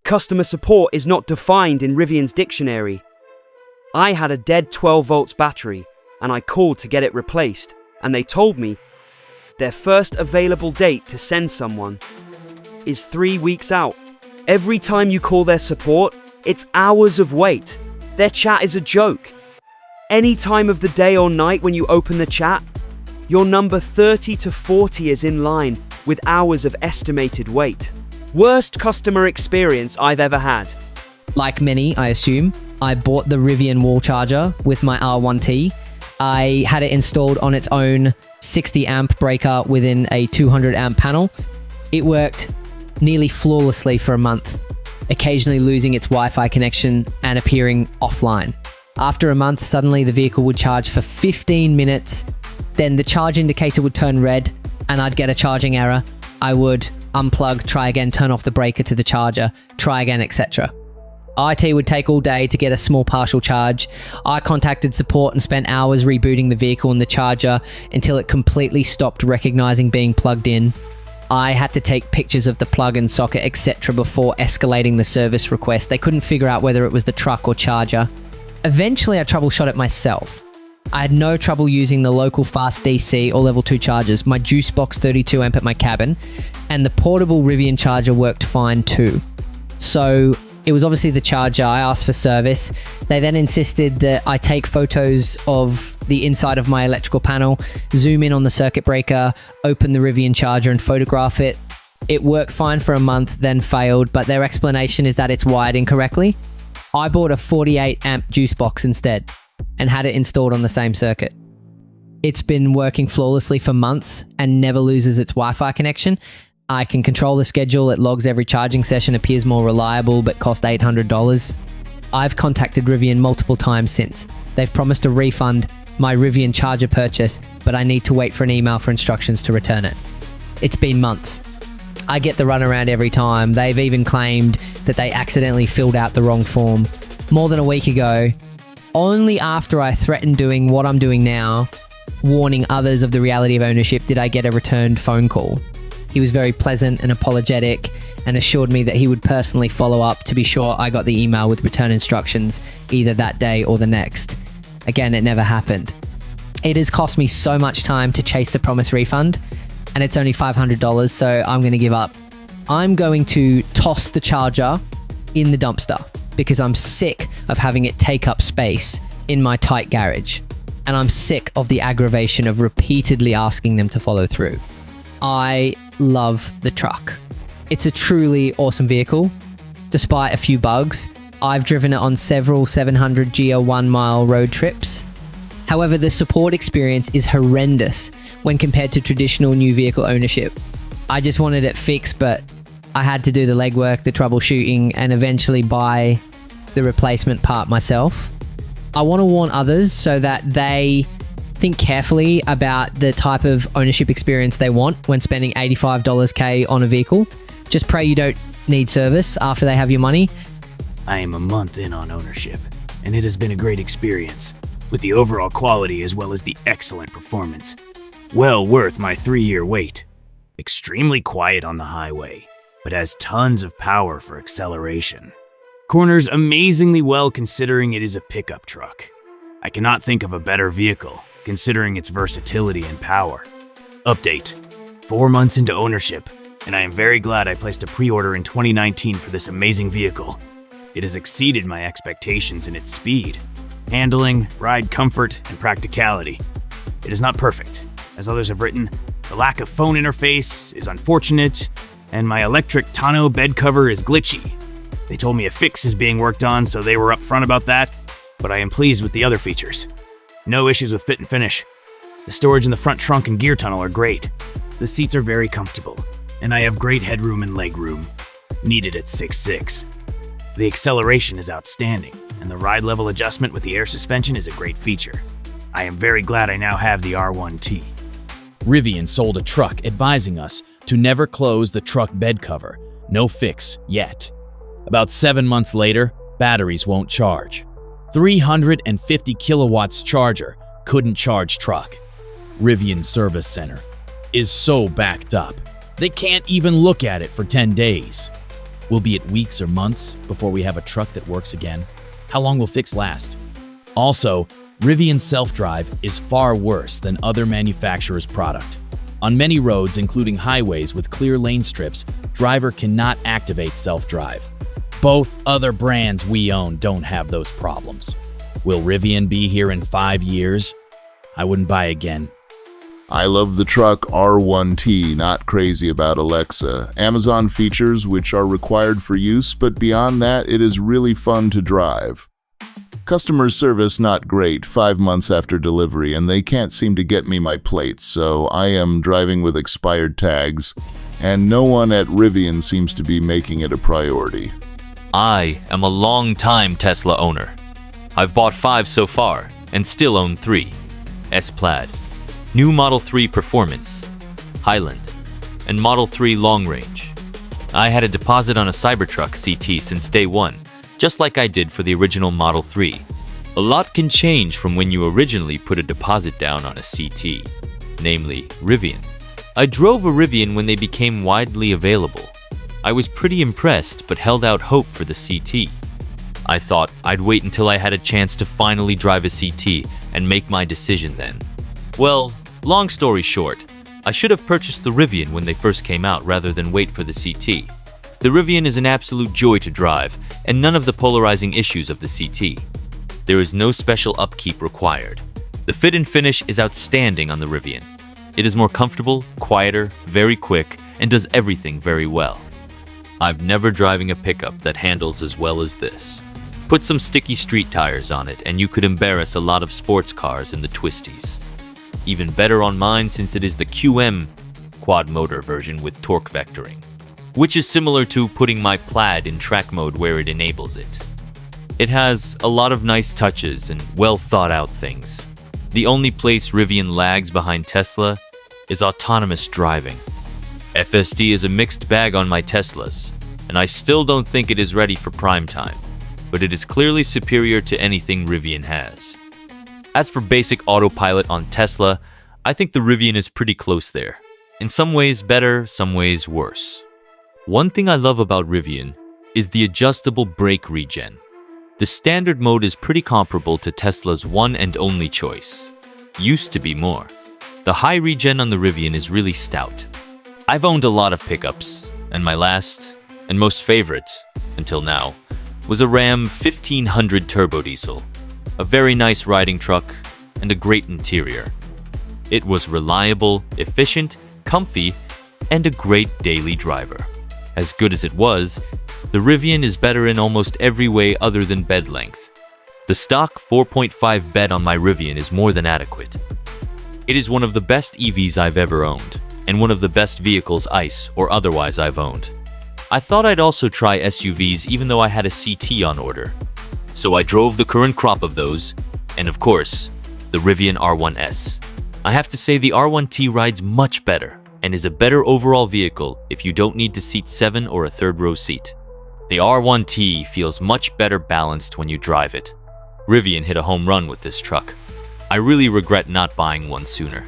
Customer support is not defined in Rivian's dictionary. I had a dead 12 volts battery and I called to get it replaced, and they told me their first available date to send someone is 3 weeks out. Every time you call their support, it's hours of wait. Their chat is a joke. Any time of the day or night when you open the chat, your number 30 to 40 is in line with hours of estimated wait. Worst customer experience I've ever had. Like many, I assume, I bought the Rivian wall charger with my R1T. I had it installed on its own 60 amp breaker within a 200 amp panel. It worked nearly flawlessly for a month, occasionally losing its Wi-Fi connection and appearing offline. After a month, suddenly the vehicle would charge for 15 minutes, then the charge indicator would turn red and I'd get a charging error. I would unplug, try again, turn off the breaker to the charger, try again, etc. IT would take all day to get a small partial charge. I contacted support and spent hours rebooting the vehicle and the charger until it completely stopped recognizing being plugged in. I had to take pictures of the plug and socket, etc. before escalating the service request. They couldn't figure out whether it was the truck or charger. Eventually, I troubleshot it myself. I had no trouble using the local fast DC or level 2 chargers, my juice box 32 amp at my cabin, and the portable Rivian charger worked fine too. So it was obviously the charger. I asked for service. They then insisted that I take photos of the inside of my electrical panel, zoom in on the circuit breaker, open the Rivian charger and photograph it. It worked fine for a month, then failed, but their explanation is that it's wired incorrectly. I bought a 48 amp juice box instead and had it installed on the same circuit. It's been working flawlessly for months and never loses its Wi-Fi connection. I can control the schedule, it logs every charging session, appears more reliable, but cost $800. I've contacted Rivian multiple times since. They've promised a refund my Rivian charger purchase, but I need to wait for an email for instructions to return it. It's been months. I get the runaround every time. They've even claimed that they accidentally filled out the wrong form. More than a week ago, only after I threatened doing what I'm doing now, warning others of the reality of ownership, did I get a returned phone call. He was very pleasant and apologetic and assured me that he would personally follow up to be sure I got the email with return instructions either that day or the next. Again, it never happened. It has cost me so much time to chase the promised refund, and it's only $500, so I'm going to give up. I'm going to toss the charger in the dumpster because I'm sick of having it take up space in my tight garage, and I'm sick of the aggravation of repeatedly asking them to follow through. I love the truck. It's a truly awesome vehicle. Despite a few bugs, I've driven it on several 700 GL 1 mile road trips. However, the support experience is horrendous when compared to traditional new vehicle ownership. I just wanted it fixed, but I had to do the legwork, the troubleshooting, and eventually buy the replacement part myself. I want to warn others so that they think carefully about the type of ownership experience they want when spending $85K on a vehicle. Just pray you don't need service after they have your money. I am a month in on ownership, and it has been a great experience, with the overall quality as well as the excellent performance. Well worth my 3-year wait. Extremely quiet on the highway, but has tons of power for acceleration. Corners amazingly well considering it is a pickup truck. I cannot think of a better vehicle, considering its versatility and power. Update: 4 months into ownership, and I am very glad I placed a pre-order in 2019 for this amazing vehicle. It has exceeded my expectations in its speed, handling, ride comfort, and practicality. It is not perfect. As others have written, the lack of phone interface is unfortunate, and my electric tonneau bed cover is glitchy. They told me a fix is being worked on, so they were upfront about that, but I am pleased with the other features. No issues with fit and finish. The storage in the front trunk and gear tunnel are great. The seats are very comfortable, and I have great headroom and legroom, needed at 6'6". The acceleration is outstanding, and the ride level adjustment with the air suspension is a great feature. I am very glad I now have the R1T. Rivian sold a truck advising us to never close the truck bed cover. No fix yet. About 7 months later, batteries won't charge. 350 kilowatts charger couldn't charge truck. Rivian Service Center is so backed up, they can't even look at it for 10 days. Will be it weeks or months before we have a truck that works again? How long will fix last? Also, Rivian self-drive is far worse than other manufacturers' product. On many roads, including highways with clear lane strips, driver cannot activate self-drive. Both other brands we own don't have those problems. Will Rivian be here in 5 years? I wouldn't buy again. I love the truck R1T, not crazy about Alexa. Amazon features which are required for use, but beyond that, it is really fun to drive. Customer service not great 5 months after delivery, and they can't seem to get me my plates, so I am driving with expired tags, and no one at Rivian seems to be making it a priority. I am a long-time Tesla owner. I've bought 5 so far, and still own 3. S-Plaid, new Model 3 Performance, Highland, and Model 3 Long Range. I had a deposit on a Cybertruck CT since day one, just like I did for the original Model 3. A lot can change from when you originally put a deposit down on a CT, namely Rivian. I drove a Rivian when they became widely available. I was pretty impressed, but held out hope for the CT. I thought I'd wait until I had a chance to finally drive a CT and make my decision then. Well, long story short, I should have purchased the Rivian when they first came out rather than wait for the CT. The Rivian is an absolute joy to drive, and none of the polarizing issues of the CT. There is no special upkeep required. The fit and finish is outstanding on the Rivian. It is more comfortable, quieter, very quick, and does everything very well. I've never driven a pickup that handles as well as this. Put some sticky street tires on it and you could embarrass a lot of sports cars in the twisties. Even better on mine since it is the QM quad motor version with torque vectoring, which is similar to putting my Plaid in track mode where it enables it. It has a lot of nice touches and well thought out things. The only place Rivian lags behind Tesla is autonomous driving. FSD is a mixed bag on my Teslas, and I still don't think it is ready for prime time, but it is clearly superior to anything Rivian has. As for basic autopilot on Tesla, I think the Rivian is pretty close there. In some ways better, some ways worse. One thing I love about Rivian is the adjustable brake regen. The standard mode is pretty comparable to Tesla's one and only choice. Used to be more. The high regen on the Rivian is really stout. I've owned a lot of pickups, and my last and most favorite, until now, was a Ram 1500 turbo diesel. A very nice riding truck and a great interior. It was reliable, efficient, comfy, and a great daily driver. As good as it was, the Rivian is better in almost every way other than bed length. The stock 4.5 bed on my Rivian is more than adequate. It is one of the best EVs I've ever owned, and one of the best vehicles ICE or otherwise I've owned. I thought I'd also try SUVs even though I had a CT on order. So I drove the current crop of those, and of course, the Rivian R1S. I have to say the R1T rides much better, and is a better overall vehicle if you don't need to seat 7 or a third row seat. The R1T feels much better balanced when you drive it. Rivian hit a home run with this truck. I really regret not buying one sooner.